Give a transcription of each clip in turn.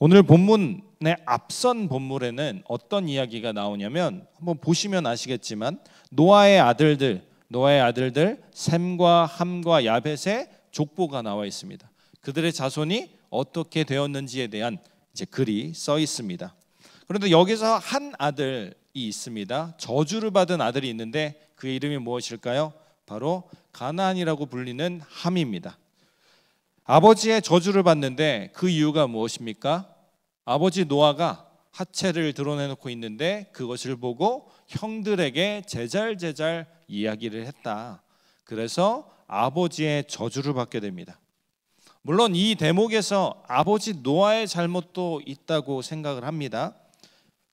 오늘 본문의 앞선 본문에는 어떤 이야기가 나오냐면 한번 보시면 아시겠지만 노아의 아들들 셈과 함과 야벳의 족보가 나와 있습니다. 그들의 자손이 어떻게 되었는지에 대한 이제 글이 써 있습니다. 그런데 여기서 한 아들이 있습니다. 저주를 받은 아들이 있는데 그의 이름이 무엇일까요? 바로 가나안이라고 불리는 함입니다. 아버지의 저주를 받는데 그 이유가 무엇입니까? 아버지 노아가 하체를 드러내놓고 있는데 그것을 보고 형들에게 제잘제잘 이야기를 했다. 그래서 아버지의 저주를 받게 됩니다. 물론 이 대목에서 아버지 노아의 잘못도 있다고 생각을 합니다.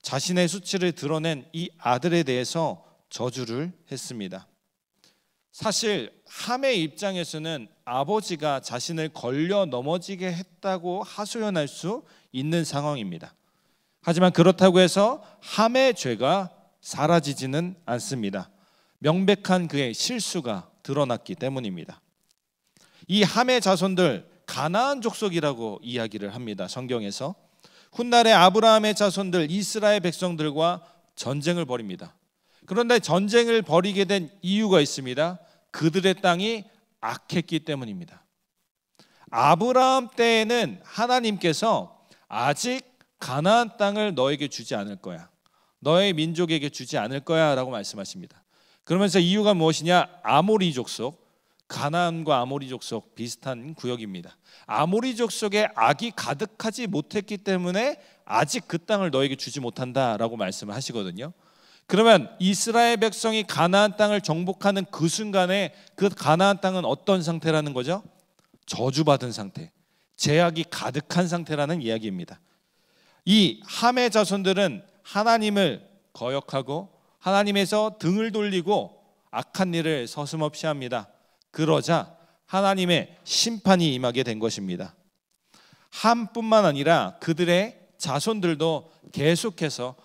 자신의 수치를 드러낸 이 아들에 대해서 저주를 했습니다. 사실 함의 입장에서는 아버지가 자신을 걸려 넘어지게 했다고 하소연할 수 있는 상황입니다. 하지만 그렇다고 해서 함의 죄가 사라지지는 않습니다. 명백한 그의 실수가 드러났기 때문입니다. 이 함의 자손들 가나안 족속이라고 이야기를 합니다. 성경에서 훗날에 아브라함의 자손들 이스라엘 백성들과 전쟁을 벌입니다. 그런데 전쟁을 벌이게 된 이유가 있습니다. 그들의 땅이 악했기 때문입니다. 아브라함 때에는 하나님께서 아직 가나안 땅을 너에게 주지 않을 거야, 너의 민족에게 주지 않을 거야 라고 말씀하십니다. 그러면서 이유가 무엇이냐? 아모리 족속, 가나안과 아모리 족속 비슷한 구역입니다. 아모리 족속에 악이 가득하지 못했기 때문에 아직 그 땅을 너에게 주지 못한다라고 말씀을 하시거든요. 그러면 이스라엘 백성이 가나안 땅을 정복하는 그 순간에 그 가나안 땅은 어떤 상태라는 거죠? 저주받은 상태, 죄악이 가득한 상태라는 이야기입니다. 이 함의 자손들은 하나님을 거역하고 하나님에서 등을 돌리고 악한 일을 서슴없이 합니다. 그러자 하나님의 심판이 임하게 된 것입니다. 함뿐만 아니라 그들의 자손들도 계속해서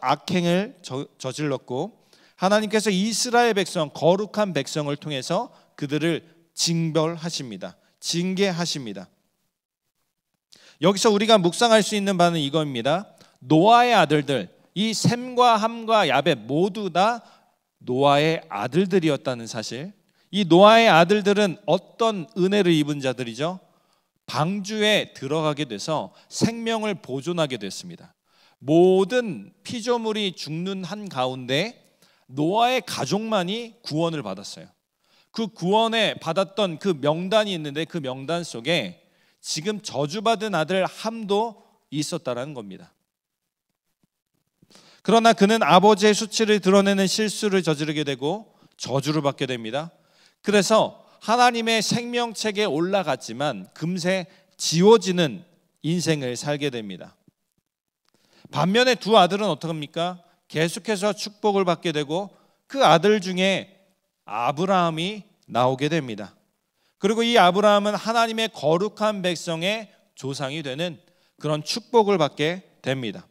악행을 저질렀고 하나님께서 이스라엘 백성, 거룩한 백성을 통해서 그들을 징벌하십니다. 징계하십니다. 여기서 우리가 묵상할 수 있는 바는 이겁니다. 노아의 아들들, 이 셈과 함과 야벳 모두 다 노아의 아들들이었다는 사실. 이 노아의 아들들은 어떤 은혜를 입은 자들이죠? 방주에 들어가게 돼서 생명을 보존하게 됐습니다. 모든 피조물이 죽는 한가운데 노아의 가족만이 구원을 받았어요. 그 구원에 받았던 그 명단이 있는데 그 명단 속에 지금 저주받은 아들 함도 있었다라는 겁니다. 그러나 그는 아버지의 수치를 드러내는 실수를 저지르게 되고 저주를 받게 됩니다. 그래서 하나님의 생명책에 올라갔지만 금세 지워지는 인생을 살게 됩니다. 반면에 두 아들은 어떡합니까? 계속해서 축복을 받게 되고 그 아들 중에 아브라함이 나오게 됩니다. 그리고 이 아브라함은 하나님의 거룩한 백성의 조상이 되는 그런 축복을 받게 됩니다.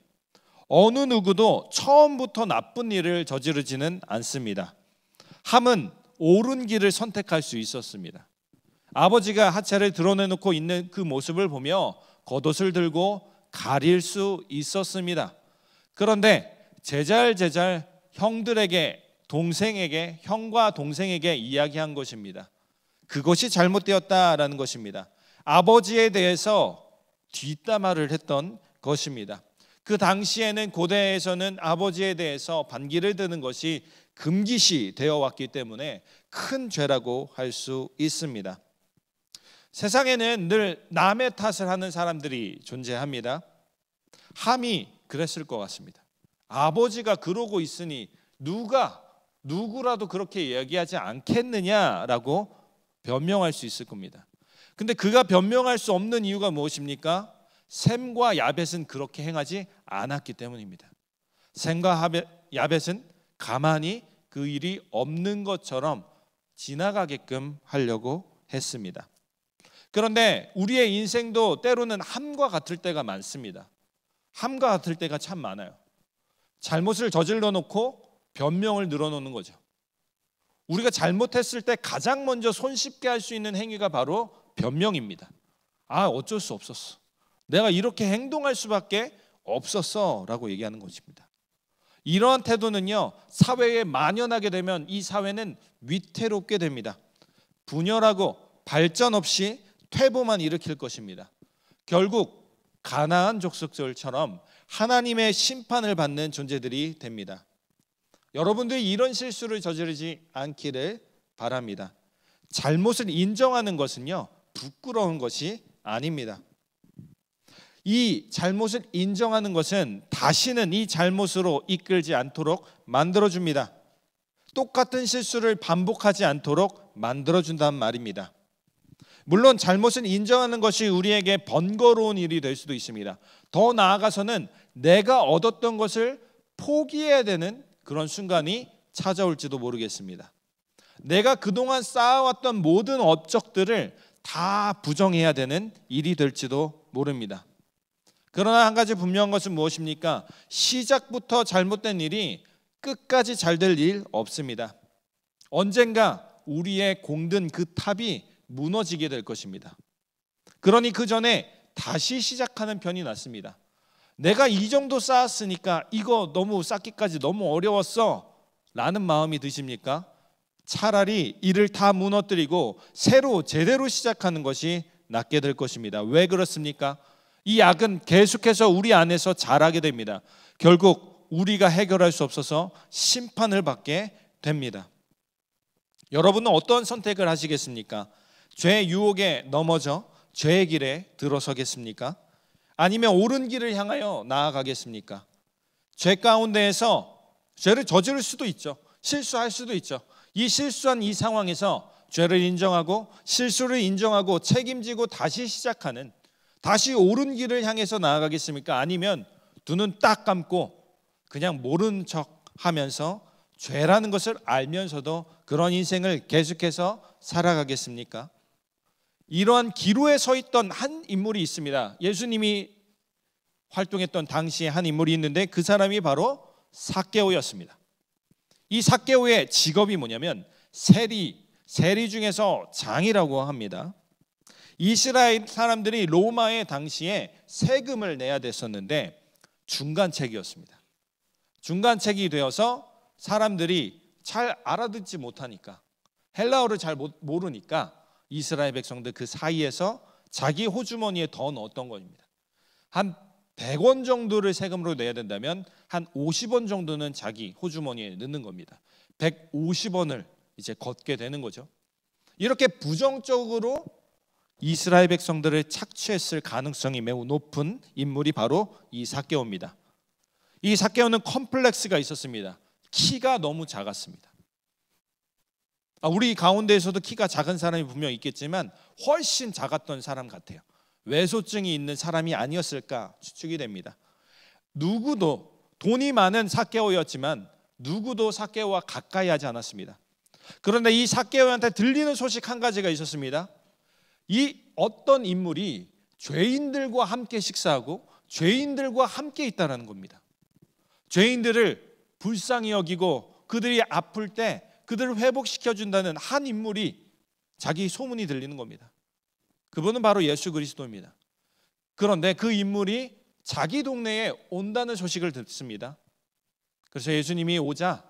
어느 누구도 처음부터 나쁜 일을 저지르지는 않습니다. 함은 옳은 길을 선택할 수 있었습니다. 아버지가 하체를 드러내놓고 있는 그 모습을 보며 겉옷을 들고 가릴 수 있었습니다. 그런데 제잘 형들에게, 형과 동생에게 이야기한 것입니다. 그것이 잘못되었다라는 것입니다. 아버지에 대해서 뒷담화를 했던 것입니다. 그 당시에는 고대에서는 아버지에 대해서 반기를 드는 것이 금기시 되어 왔기 때문에 큰 죄라고 할 수 있습니다. 세상에는 늘 남의 탓을 하는 사람들이 존재합니다. 함이 그랬을 것 같습니다. 아버지가 그러고 있으니 누구라도 그렇게 얘기하지 않겠느냐라고 변명할 수 있을 겁니다. 근데 그가 변명할 수 없는 이유가 무엇입니까? 셈과 야벳은 그렇게 행하지 않았기 때문입니다. 셈과 야벳은 가만히 그 일이 없는 것처럼 지나가게끔 하려고 했습니다. 그런데 우리의 인생도 때로는 함과 같을 때가 많습니다. 함과 같을 때가 참 많아요. 잘못을 저질러 놓고 변명을 늘어놓는 거죠. 우리가 잘못했을 때 가장 먼저 손쉽게 할 수 있는 행위가 바로 변명입니다. 어쩔 수 없었어. 내가 이렇게 행동할 수밖에 없었어 라고 얘기하는 것입니다. 이러한 태도는요, 사회에 만연하게 되면 이 사회는 위태롭게 됩니다. 분열하고 발전 없이 퇴보만 일으킬 것입니다. 결국 가나안 족속들처럼 하나님의 심판을 받는 존재들이 됩니다. 여러분들이 이런 실수를 저지르지 않기를 바랍니다. 잘못을 인정하는 것은요, 부끄러운 것이 아닙니다. 이 잘못을 인정하는 것은 다시는 이 잘못으로 이끌지 않도록 만들어줍니다. 똑같은 실수를 반복하지 않도록 만들어준단 말입니다. 물론 잘못을 인정하는 것이 우리에게 번거로운 일이 될 수도 있습니다. 더 나아가서는 내가 얻었던 것을 포기해야 되는 그런 순간이 찾아올지도 모르겠습니다. 내가 그동안 쌓아왔던 모든 업적들을 다 부정해야 되는 일이 될지도 모릅니다. 그러나 한 가지 분명한 것은 무엇입니까? 시작부터 잘못된 일이 끝까지 잘 될 일 없습니다. 언젠가 우리의 공든 그 탑이 무너지게 될 것입니다. 그러니 그 전에 다시 시작하는 편이 낫습니다. 내가 이 정도 쌓았으니까 이거 너무 쌓기까지 너무 어려웠어 라는 마음이 드십니까? 차라리 이를 다 무너뜨리고 새로 제대로 시작하는 것이 낫게 될 것입니다. 왜 그렇습니까? 이 악은 계속해서 우리 안에서 자라게 됩니다. 결국 우리가 해결할 수 없어서 심판을 받게 됩니다. 여러분은 어떤 선택을 하시겠습니까? 죄의 유혹에 넘어져 죄의 길에 들어서겠습니까? 아니면 옳은 길을 향하여 나아가겠습니까? 죄 가운데에서 죄를 저지를 수도 있죠. 실수할 수도 있죠. 이 실수한 이 상황에서 죄를 인정하고 실수를 인정하고 책임지고 다시 시작하는, 다시 옳은 길을 향해서 나아가겠습니까? 아니면 두 눈 딱 감고 그냥 모른 척 하면서 죄라는 것을 알면서도 그런 인생을 계속해서 살아가겠습니까? 이러한 기로에 서 있던 한 인물이 있습니다. 예수님이 활동했던 당시에 한 인물이 있는데 그 사람이 바로 삭개오였습니다. 이 삭개오의 직업이 뭐냐면 세리 중에서 장이라고 합니다. 이스라엘 사람들이 로마의 당시에 세금을 내야 됐었는데 중간책이었습니다. 중간책이 되어서 사람들이 잘 알아듣지 못하니까, 헬라어를 잘 모르니까 이스라엘 백성들 그 사이에서 자기 호주머니에 더 넣었던 겁니다. 한 100원 정도를 세금으로 내야 된다면 한 50원 정도는 자기 호주머니에 넣는 겁니다. 150원을 이제 걷게 되는 거죠. 이렇게 부정적으로 이스라엘 백성들을 착취했을 가능성이 매우 높은 인물이 바로 이 삭개오입니다. 이 삭개오는 컴플렉스가 있었습니다. 키가 너무 작았습니다. 우리 가운데에서도 키가 작은 사람이 분명 있겠지만 훨씬 작았던 사람 같아요. 외소증이 있는 사람이 아니었을까 추측이 됩니다. 누구도, 돈이 많은 삭개오였지만 누구도 삭개오와 가까이 하지 않았습니다. 그런데 이 삭개오한테 들리는 소식 한 가지가 있었습니다. 이 어떤 인물이 죄인들과 함께 식사하고 죄인들과 함께 있다는 겁니다. 죄인들을 불쌍히 여기고 그들이 아플 때 그들을 회복시켜준다는 한 인물이 자기 소문이 들리는 겁니다. 그분은 바로 예수 그리스도입니다. 그런데 그 인물이 자기 동네에 온다는 소식을 듣습니다. 그래서 예수님이 오자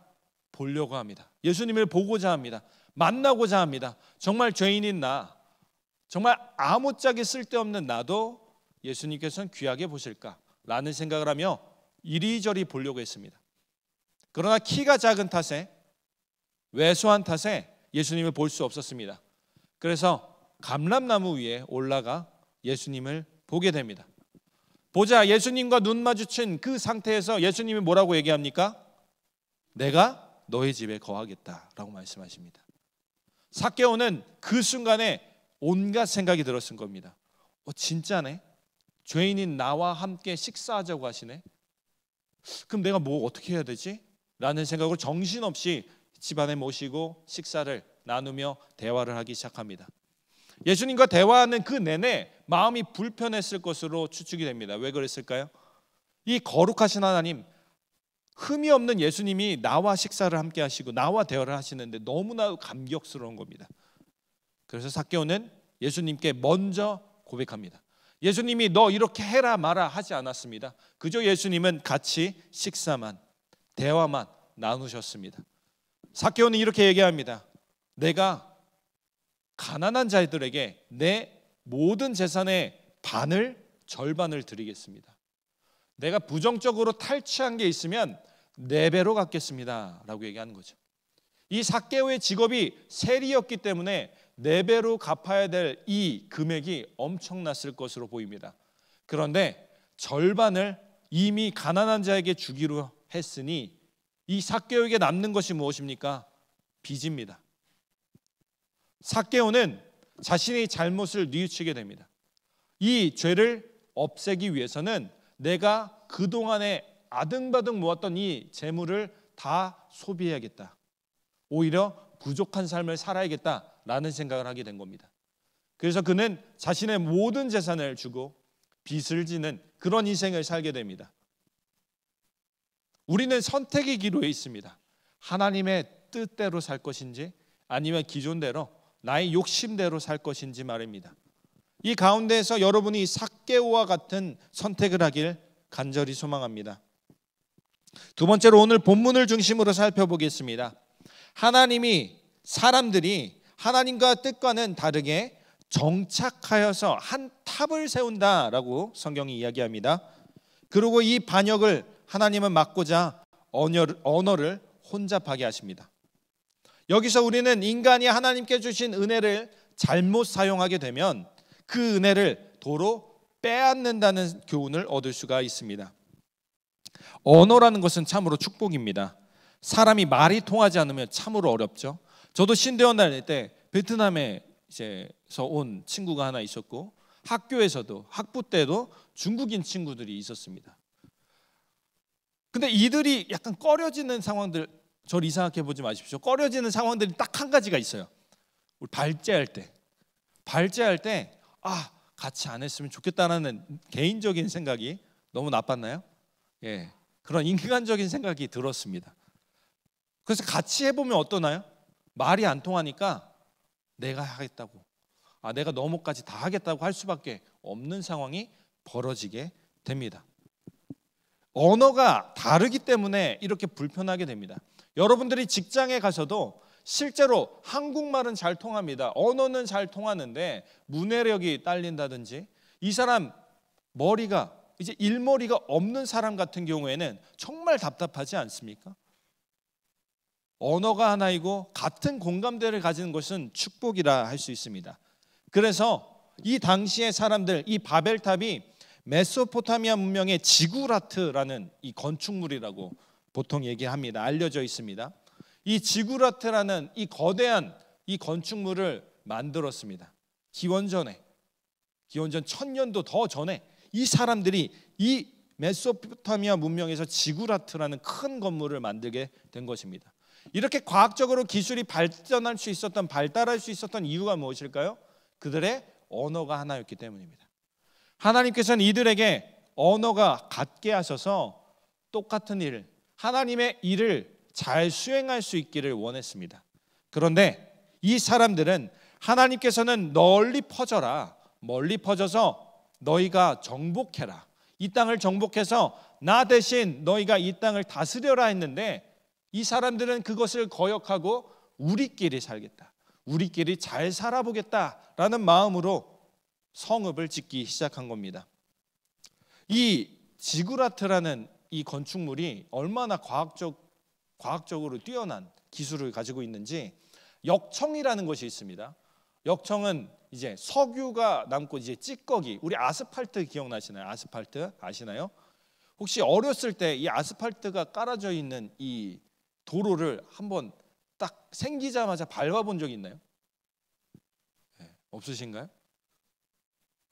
보려고 합니다. 예수님을 보고자 합니다. 만나고자 합니다. 정말 죄인인 나, 정말 아무짝에 쓸데없는 나도 예수님께서는 귀하게 보실까라는 생각을 하며 이리저리 보려고 했습니다. 그러나 키가 작은 탓에, 왜소한 탓에 예수님을 볼 수 없었습니다. 그래서 감람나무 위에 올라가 예수님을 보게 됩니다. 보자 예수님과 눈 마주친 그 상태에서 예수님이 뭐라고 얘기합니까? 내가 너희 집에 거하겠다라고 말씀하십니다. 삭개오는 그 순간에 온갖 생각이 들었을 겁니다. 진짜네? 죄인인 나와 함께 식사하자고 하시네? 그럼 내가 뭐 어떻게 해야 되지? 라는 생각으로 정신없이 집안에 모시고 식사를 나누며 대화를 하기 시작합니다. 예수님과 대화하는 그 내내 마음이 불편했을 것으로 추측이 됩니다. 왜 그랬을까요? 이 거룩하신 하나님, 흠이 없는 예수님이 나와 식사를 함께 하시고 나와 대화를 하시는데 너무나 감격스러운 겁니다. 그래서 삭개오는 예수님께 먼저 고백합니다. 예수님이 너 이렇게 해라 마라 하지 않았습니다. 그저 예수님은 같이 식사만, 대화만 나누셨습니다. 삭개오는 이렇게 얘기합니다. 내가 가난한 자들에게 내 모든 재산의 절반을 드리겠습니다. 내가 부정적으로 탈취한 게 있으면 4배로 갚겠습니다 라고 얘기하는 거죠. 이 삭개오의 직업이 세리였기 때문에 4배로 갚아야 될 이 금액이 엄청났을 것으로 보입니다. 그런데 절반을 이미 가난한 자에게 주기로 했으니 이 삭개오에게 남는 것이 무엇입니까? 빚입니다. 삭개오는 자신의 잘못을 뉘우치게 됩니다. 이 죄를 없애기 위해서는 내가 그동안에 아등바등 모았던 이 재물을 다 소비해야겠다. 오히려 부족한 삶을 살아야겠다라는 생각을 하게 된 겁니다. 그래서 그는 자신의 모든 재산을 주고 빚을 지는 그런 인생을 살게 됩니다. 우리는 선택의 기로에 있습니다. 하나님의 뜻대로 살 것인지 아니면 기존대로 나의 욕심대로 살 것인지 말입니다. 이 가운데에서 여러분이 삭개오와 같은 선택을 하길 간절히 소망합니다. 두 번째로 오늘 본문을 중심으로 살펴보겠습니다. 사람들이 하나님과 뜻과는 다르게 정착하여서 한 탑을 세운다라고 성경이 이야기합니다. 그리고 이 반역을 하나님은 막고자 언어를 혼잡하게 하십니다. 여기서 우리는 인간이 하나님께 주신 은혜를 잘못 사용하게 되면 그 은혜를 도로 빼앗는다는 교훈을 얻을 수가 있습니다. 언어라는 것은 참으로 축복입니다. 사람이 말이 통하지 않으면 참으로 어렵죠. 저도 신대원 다닐 때 베트남에서 온 친구가 하나 있었고 학교에서도 학부 때도 중국인 친구들이 있었습니다. 근데 이들이 약간 꺼려지는 상황들, 저를 이상하게 보지 마십시오. 꺼려지는 상황들이 딱 한 가지가 있어요. 우리 발제할 때 같이 안 했으면 좋겠다라는 개인적인 생각이 너무 나빴나요? 예, 그런 인간적인 생각이 들었습니다. 그래서 같이 해보면 어떠나요? 말이 안 통하니까 내가 하겠다고, 내가 너머까지 다 하겠다고 할 수밖에 없는 상황이 벌어지게 됩니다. 언어가 다르기 때문에 이렇게 불편하게 됩니다. 여러분들이 직장에 가서도 실제로 한국말은 잘 통합니다. 언어는 잘 통하는데 문해력이 딸린다든지 이 사람 머리가 이제 일머리가 없는 사람 같은 경우에는 정말 답답하지 않습니까? 언어가 하나이고 같은 공감대를 가지는 것은 축복이라 할 수 있습니다. 그래서 이 당시의 사람들, 이 바벨탑이 메소포타미아 문명의 지구라트라는 이 건축물이라고 보통 얘기합니다. 알려져 있습니다. 이 지구라트라는 이 거대한 이 건축물을 만들었습니다. 기원전 1000년도 더 전에 이 사람들이 이 메소포타미아 문명에서 지구라트라는 큰 건물을 만들게 된 것입니다. 이렇게 과학적으로 기술이 발달할 수 있었던 이유가 무엇일까요? 그들의 언어가 하나였기 때문입니다. 하나님께서는 이들에게 언어가 같게 하셔서 똑같은 일, 하나님의 일을 잘 수행할 수 있기를 원했습니다. 그런데 이 사람들은 하나님께서는 널리 퍼져라, 멀리 퍼져서 너희가 정복해라, 이 땅을 정복해서 나 대신 너희가 이 땅을 다스려라 했는데 이 사람들은 그것을 거역하고 우리끼리 살겠다, 우리끼리 잘 살아보겠다라는 마음으로 성읍을 짓기 시작한 겁니다. 이 지구라트라는 이 건축물이 얼마나 과학적으로 뛰어난 기술을 가지고 있는지 역청이라는 것이 있습니다. 역청은 이제 석유가 남고 이제 찌꺼기, 우리 아스팔트 기억나시나요? 아스팔트 아시나요? 혹시 어렸을 때 이 아스팔트가 깔아져 있는 이 도로를 한번 딱 생기자마자 밟아본 적 있나요? 네, 없으신가요?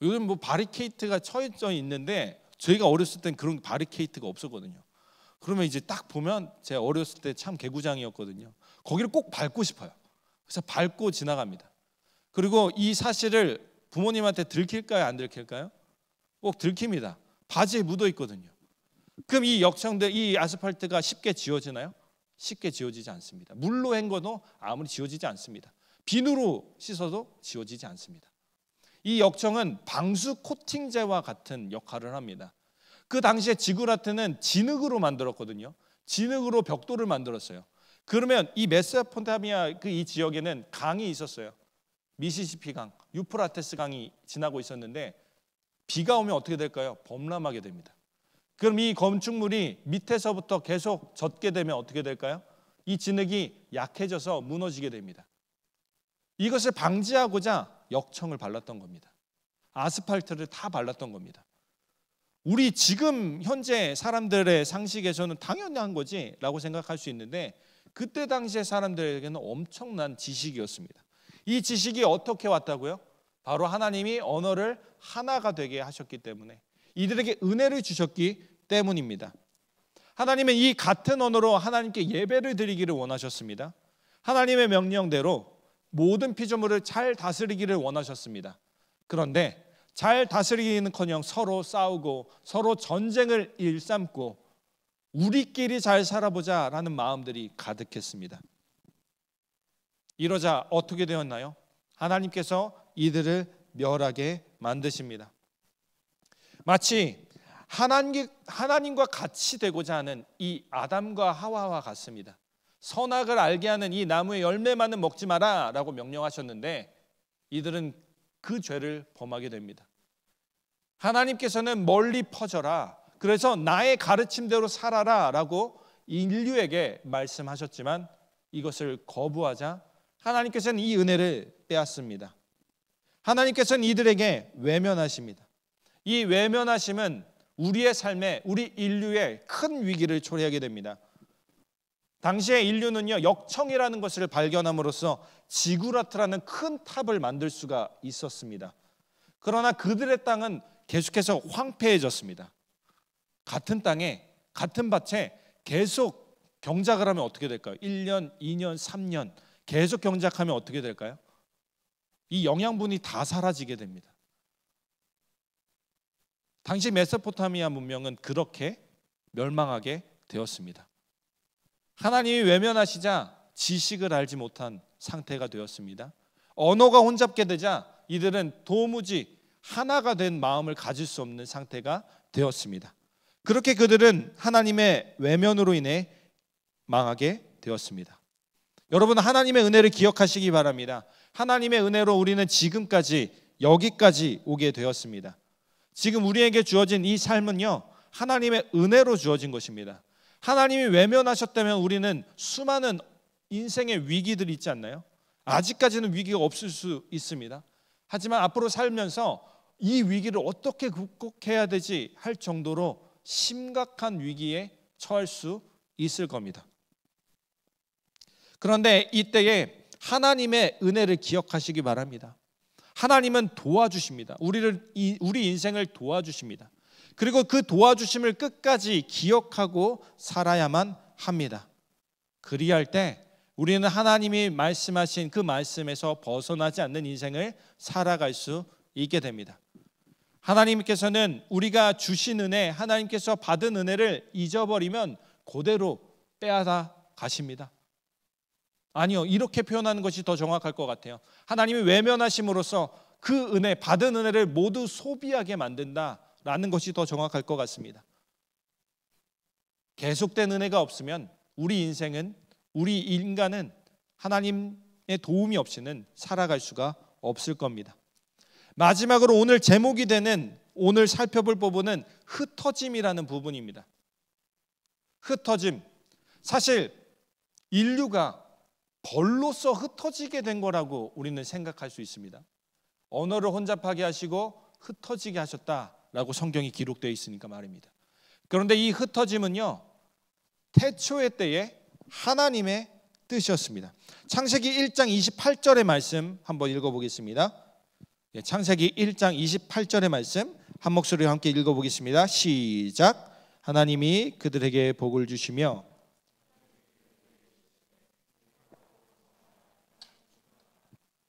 요즘 뭐 바리케이트가 쳐져 있는데 저희가 어렸을 땐 그런 바리케이트가 없었거든요. 그러면 이제 딱 보면 제가 어렸을 때 참 개구장이었거든요. 거기를 꼭 밟고 싶어요. 그래서 밟고 지나갑니다. 그리고 이 사실을 부모님한테 들킬까요? 안 들킬까요? 꼭 들킵니다. 바지에 묻어 있거든요. 그럼 이 역청들, 이 아스팔트가 쉽게 지워지나요? 쉽게 지워지지 않습니다. 물로 헹궈도 아무리 지워지지 않습니다. 비누로 씻어도 지워지지 않습니다. 이 역청은 방수 코팅제와 같은 역할을 합니다. 그 당시에 지구라트는 진흙으로 만들었거든요. 진흙으로 벽돌을 만들었어요. 그러면 이 메소포타미아 이 지역에는 강이 있었어요. 미시시피 강, 유프라테스 강이 지나고 있었는데 비가 오면 어떻게 될까요? 범람하게 됩니다. 그럼 이 건축물이 밑에서부터 계속 젖게 되면 어떻게 될까요? 이 진흙이 약해져서 무너지게 됩니다. 이것을 방지하고자 역청을 발랐던 겁니다. 아스팔트를 다 발랐던 겁니다. 우리 지금 현재 사람들의 상식에서는 당연한 거지라고 생각할 수 있는데 그때 당시의 사람들에게는 엄청난 지식이었습니다. 이 지식이 어떻게 왔다고요? 바로 하나님이 언어를 하나가 되게 하셨기 때문에, 이들에게 은혜를 주셨기 때문입니다. 하나님은 이 같은 언어로 하나님께 예배를 드리기를 원하셨습니다. 하나님의 명령대로 모든 피조물을 잘 다스리기를 원하셨습니다. 그런데 잘 다스리기는커녕 서로 싸우고 서로 전쟁을 일삼고 우리끼리 잘 살아보자라는 마음들이 가득했습니다. 이러자 어떻게 되었나요? 하나님께서 이들을 멸하게 만드십니다. 마치 하나님과 같이 되고자 하는 이 아담과 하와와 같습니다. 선악을 알게 하는 이 나무의 열매만은 먹지 마라 라고 명령하셨는데 이들은 그 죄를 범하게 됩니다. 하나님께서는 멀리 퍼져라, 그래서 나의 가르침대로 살아라 라고 인류에게 말씀하셨지만 이것을 거부하자 하나님께서는 이 은혜를 빼앗습니다. 하나님께서는 이들에게 외면하십니다. 이 외면하심은 우리의 삶에, 우리 인류의 큰 위기를 초래하게 됩니다. 당시에 인류는요, 역청이라는 것을 발견함으로써 지구라트라는 큰 탑을 만들 수가 있었습니다. 그러나 그들의 땅은 계속해서 황폐해졌습니다. 같은 땅에, 같은 밭에 계속 경작을 하면 어떻게 될까요? 1년, 2년, 3년 계속 경작하면 어떻게 될까요? 이 영양분이 다 사라지게 됩니다. 당시 메소포타미아 문명은 그렇게 멸망하게 되었습니다. 하나님이 외면하시자 지식을 알지 못한 상태가 되었습니다. 언어가 혼잡게 되자 이들은 도무지 하나가 된 마음을 가질 수 없는 상태가 되었습니다. 그렇게 그들은 하나님의 외면으로 인해 망하게 되었습니다. 여러분, 하나님의 은혜를 기억하시기 바랍니다. 하나님의 은혜로 우리는 지금까지 여기까지 오게 되었습니다. 지금 우리에게 주어진 이 삶은요, 하나님의 은혜로 주어진 것입니다. 하나님이 외면하셨다면 우리는 수많은 인생의 위기들이 있지 않나요? 아직까지는 위기가 없을 수 있습니다. 하지만 앞으로 살면서 이 위기를 어떻게 극복해야 되지 할 정도로 심각한 위기에 처할 수 있을 겁니다. 그런데 이때에 하나님의 은혜를 기억하시기 바랍니다. 하나님은 도와주십니다. 우리 인생을 도와주십니다. 그리고 그 도와주심을 끝까지 기억하고 살아야만 합니다. 그리할 때 우리는 하나님이 말씀하신 그 말씀에서 벗어나지 않는 인생을 살아갈 수 있게 됩니다. 하나님께서는 우리가 주신 은혜, 하나님께서 받은 은혜를 잊어버리면 그대로 빼앗아 가십니다. 아니요, 이렇게 표현하는 것이 더 정확할 것 같아요. 하나님이 외면하심으로써 그 은혜, 받은 은혜를 모두 소비하게 만든다라는 것이 더 정확할 것 같습니다. 계속된 은혜가 없으면 우리 인생은, 우리 인간은 하나님의 도움이 없이는 살아갈 수가 없을 겁니다. 마지막으로 오늘 제목이 되는, 오늘 살펴볼 부분은 흩어짐이라는 부분입니다. 흩어짐. 사실 인류가 벌로서 흩어지게 된 거라고 우리는 생각할 수 있습니다. 언어를 혼잡하게 하시고 흩어지게 하셨다라고 성경이 기록되어 있으니까 말입니다. 그런데 이 흩어짐은요, 태초의 때에 하나님의 뜻이었습니다. 창세기 1장 28절의 말씀 한번 읽어보겠습니다. 창세기 1장 28절의 말씀 한 목소리로 함께 읽어보겠습니다. 시작. 하나님이 그들에게 복을 주시며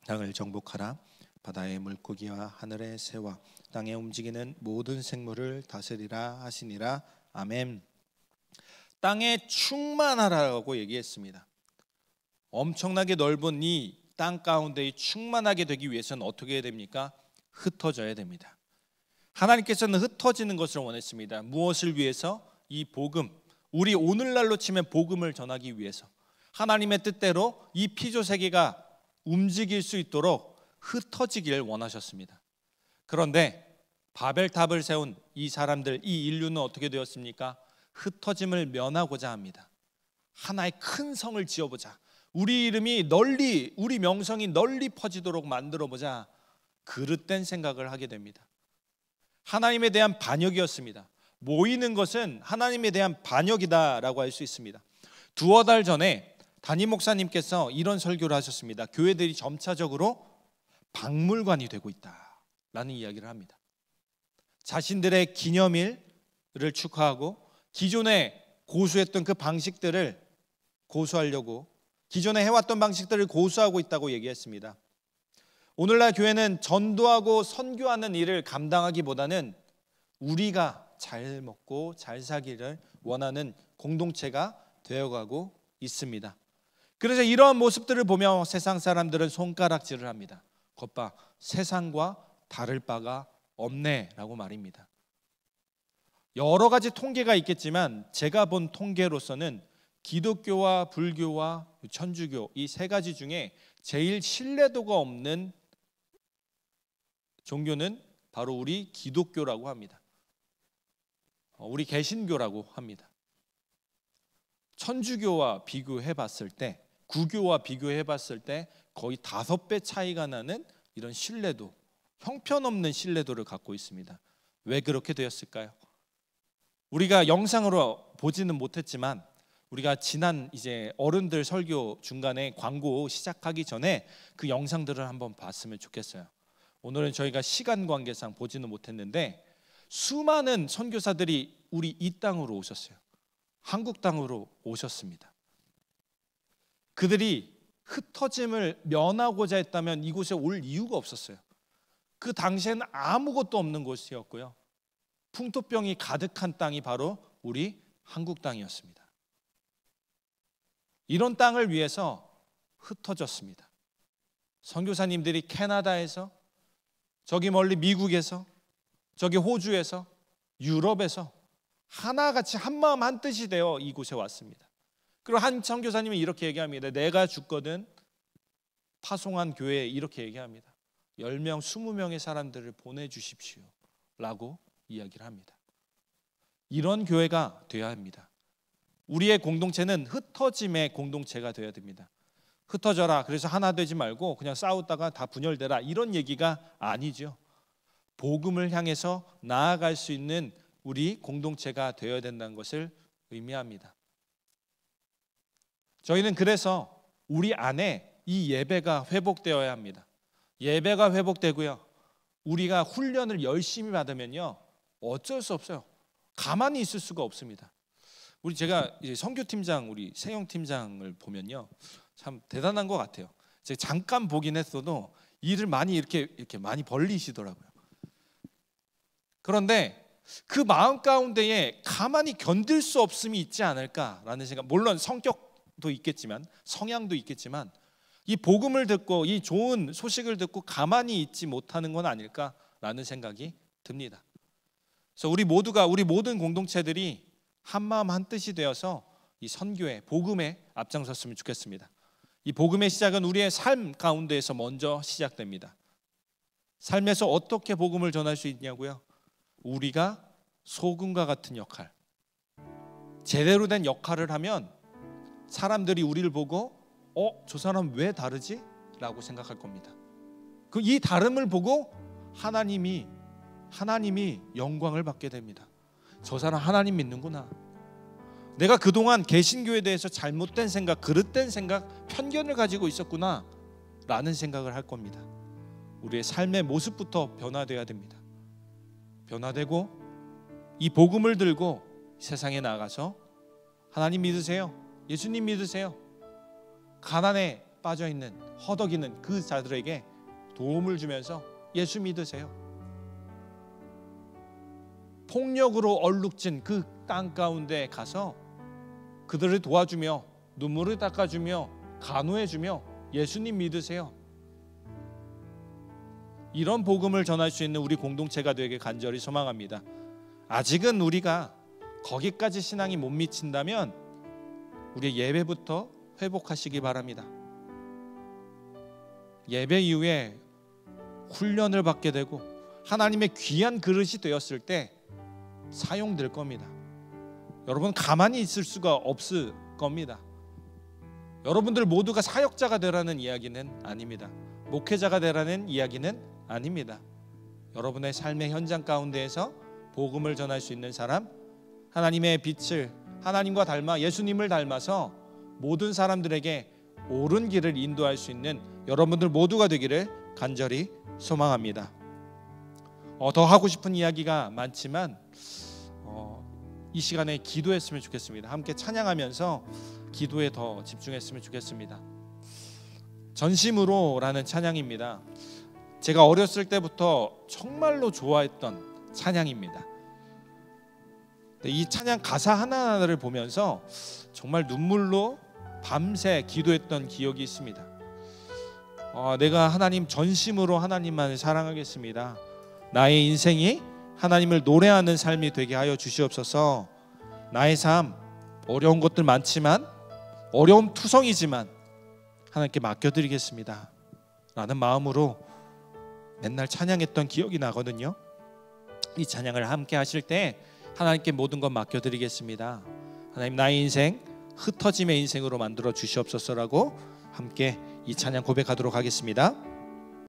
땅을 정복하라. 바다의 물고기와 하늘의 새와 땅에 움직이는 모든 생물을 다스리라 하시니라. 아멘. 땅에 충만하라고 얘기했습니다. 엄청나게 넓은 이 땅 가운데 충만하게 되기 위해서는 어떻게 해야 됩니까? 흩어져야 됩니다. 하나님께서는 흩어지는 것을 원했습니다. 무엇을 위해서? 이 복음, 우리 오늘날로 치면 복음을 전하기 위해서 하나님의 뜻대로 이 피조 세계가 움직일 수 있도록 흩어지길 원하셨습니다. 그런데 바벨탑을 세운 이 사람들, 이 인류는 어떻게 되었습니까? 흩어짐을 면하고자 합니다. 하나의 큰 성을 지어보자, 우리 이름이 널리, 우리 명성이 널리 퍼지도록 만들어보자, 그릇된 생각을 하게 됩니다. 하나님에 대한 반역이었습니다. 모이는 것은 하나님에 대한 반역이다라고 할 수 있습니다. 두어 달 전에 담임 목사님께서 이런 설교를 하셨습니다. 교회들이 점차적으로 박물관이 되고 있다라는 이야기를 합니다. 자신들의 기념일을 축하하고 기존에 고수했던 그 방식들을 고수하려고, 기존에 해왔던 방식들을 고수하고 있다고 얘기했습니다. 오늘날 교회는 전도하고 선교하는 일을 감당하기보다는 우리가 잘 먹고 잘 살기를 원하는 공동체가 되어가고 있습니다. 그래서 이러한 모습들을 보며 세상 사람들은 손가락질을 합니다. 겉봐, 세상과 다를 바가 없네 라고 말입니다. 여러 가지 통계가 있겠지만 제가 본 통계로서는 기독교와 불교와 천주교 이 세 가지 중에 제일 신뢰도가 없는 종교는 바로 우리 기독교라고 합니다. 우리 개신교라고 합니다. 천주교와 비교해 봤을 때, 구교와 비교해 봤을 때 거의 5배 차이가 나는 이런 신뢰도, 형편없는 신뢰도를 갖고 있습니다. 왜 그렇게 되었을까요? 우리가 영상으로 보지는 못했지만 우리가 지난 이제 어른들 설교 중간에 광고 시작하기 전에 그 영상들을 한번 봤으면 좋겠어요. 오늘은 저희가 시간 관계상 보지는 못했는데 수많은 선교사들이 우리 이 땅으로 오셨어요. 한국 땅으로 오셨습니다. 그들이 흩어짐을 면하고자 했다면 이곳에 올 이유가 없었어요. 그 당시에는 아무것도 없는 곳이었고요. 풍토병이 가득한 땅이 바로 우리 한국 땅이었습니다. 이런 땅을 위해서 흩어졌습니다. 선교사님들이 캐나다에서, 저기 멀리 미국에서, 저기 호주에서, 유럽에서 하나같이 한마음 한뜻이 되어 이곳에 왔습니다. 그리고 한 선교사님이 이렇게 얘기합니다. 내가 죽거든 파송한 교회에 이렇게 얘기합니다. 10명, 20명의 사람들을 보내주십시오 라고 이야기를 합니다. 이런 교회가 되어야 합니다. 우리의 공동체는 흩어짐의 공동체가 되어야 됩니다. 흩어져라, 그래서 하나 되지 말고 그냥 싸우다가 다 분열되라, 이런 얘기가 아니죠. 복음을 향해서 나아갈 수 있는 우리 공동체가 되어야 된다는 것을 의미합니다. 저희는 그래서 우리 안에 이 예배가 회복되어야 합니다. 예배가 회복되고요, 우리가 훈련을 열심히 받으면요 어쩔 수 없어요. 가만히 있을 수가 없습니다. 제가 이제 선교팀장, 우리 세영 팀장을 보면요 참 대단한 것 같아요. 제가 잠깐 보긴 했어도 일을 많이 이렇게 많이 벌리시더라고요. 그런데 그 마음 가운데에 가만히 견딜 수 없음이 있지 않을까라는 생각. 물론 성격도 있겠지만, 성향도 있겠지만, 이 복음을 듣고 이 좋은 소식을 듣고 가만히 있지 못하는 건 아닐까라는 생각이 듭니다. 그래서 우리 모두가, 우리 모든 공동체들이 한마음 한뜻이 되어서 이 선교에, 복음에 앞장섰으면 좋겠습니다. 이 복음의 시작은 우리의 삶 가운데에서 먼저 시작됩니다. 삶에서 어떻게 복음을 전할 수 있냐고요? 우리가 소금과 같은 역할, 제대로 된 역할을 하면 사람들이 우리를 보고 저 사람 왜 다르지? 라고 생각할 겁니다. 이 다름을 보고 하나님이 영광을 받게 됩니다. 저 사람 하나님 믿는구나. 내가 그동안 개신교에 대해서 잘못된 생각, 그릇된 생각, 편견을 가지고 있었구나 라는 생각을 할 겁니다. 우리의 삶의 모습부터 변화되어야 됩니다. 변화되고 이 복음을 들고 세상에 나가서 하나님 믿으세요, 예수님 믿으세요, 가난에 빠져있는, 허덕이는 그 자들에게 도움을 주면서 예수 믿으세요, 폭력으로 얼룩진 그 땅 가운데 가서 그들을 도와주며 눈물을 닦아주며 간호해주며 예수님 믿으세요, 이런 복음을 전할 수 있는 우리 공동체가 되길 간절히 소망합니다. 아직은 우리가 거기까지 신앙이 못 미친다면 우리의 예배부터 회복하시기 바랍니다. 예배 이후에 훈련을 받게 되고 하나님의 귀한 그릇이 되었을 때 사용될 겁니다. 여러분 가만히 있을 수가 없을 겁니다. 여러분들 모두가 사역자가 되라는 이야기는 아닙니다. 목회자가 되라는 이야기는 아닙니다. 여러분의 삶의 현장 가운데에서 복음을 전할 수 있는 사람, 하나님의 빛을 하나님과 닮아 예수님을 닮아서 모든 사람들에게 옳은 길을 인도할 수 있는 여러분들 모두가 되기를 간절히 소망합니다. 더 하고 싶은 이야기가 많지만 이 시간에 기도했으면 좋겠습니다. 함께 찬양하면서 기도에 더 집중했으면 좋겠습니다. 전심으로라는 찬양입니다. 제가 어렸을 때부터 정말로 좋아했던 찬양입니다. 이 찬양 가사 하나하나를 보면서 정말 눈물로 밤새 기도했던 기억이 있습니다. 내가 하나님 전심으로 하나님만을 사랑하겠습니다. 나의 인생이 하나님을 노래하는 삶이 되게 하여 주시옵소서. 나의 삶 어려운 것들 많지만 어려움 투성이지만 하나님께 맡겨드리겠습니다 라는 마음으로 맨날 찬양했던 기억이 나거든요. 이 찬양을 함께 하실 때 하나님께 모든 것 맡겨드리겠습니다. 하나님 나의 인생 흩어짐의 인생으로 만들어 주시옵소서라고 함께 이 찬양 고백하도록 하겠습니다.